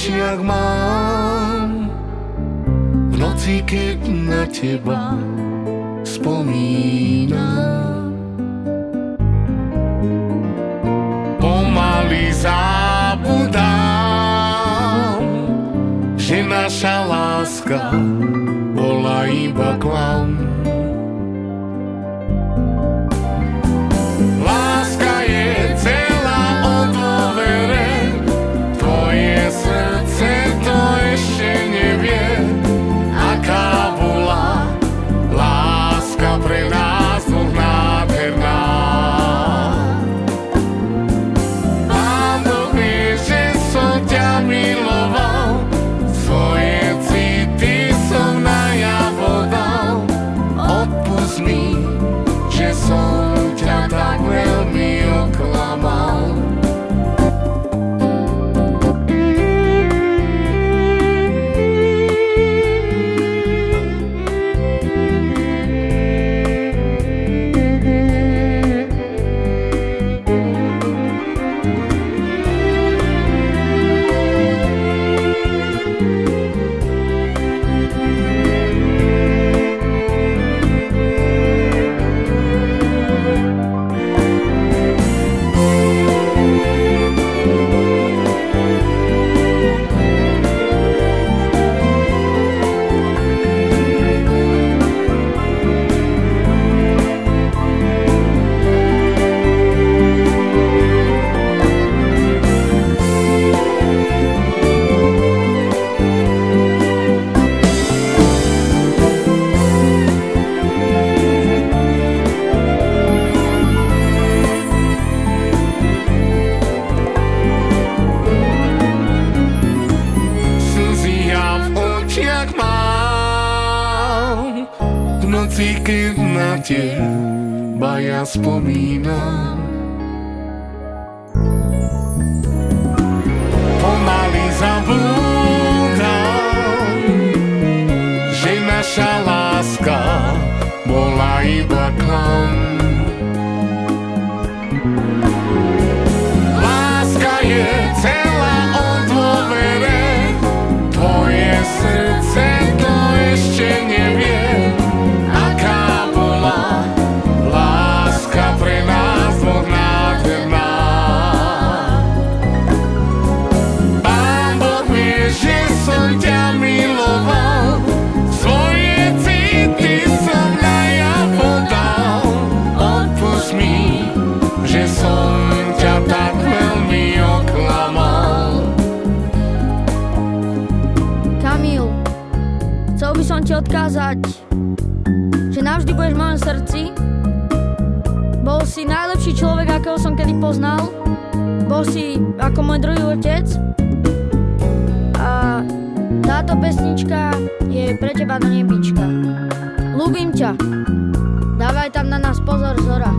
očiach mám, v noci, keď na teba spomínam. Pomaly zabudám, že naša láska bola iba klam. Láska je celá o dôvere, tvoje srdce to ešte nevie, aká bola láska pre nás dvoch nádherná. Pán Boh vie, že som ťa miloval, svoje city som najavo dal. Odpusť mi, že som ťa tak veľmi oklamal. V noci, keď na teba ja spomínam, pomaly zabúdam, že naša láska bola iba klam. Láska je celá o dôvere, tvoje srdce to ešte nevie, aká bola láska pre nás dvoch nádherná. Pán Boh vie, že som ťa miloval, svoje city som najavo dal. Odpusť mi, že som ťa tak veľmi oklamal. Kamil, chcel by som ti odkázať, že navždy budeš v mojom srdci. Bol si najlepší človek, akého som kedy poznal. Bol si ako môj druhý otec. A táto pesnička je pre teba do nebička. Ľúbim ťa. Dávaj tam na nás pozor, Zora.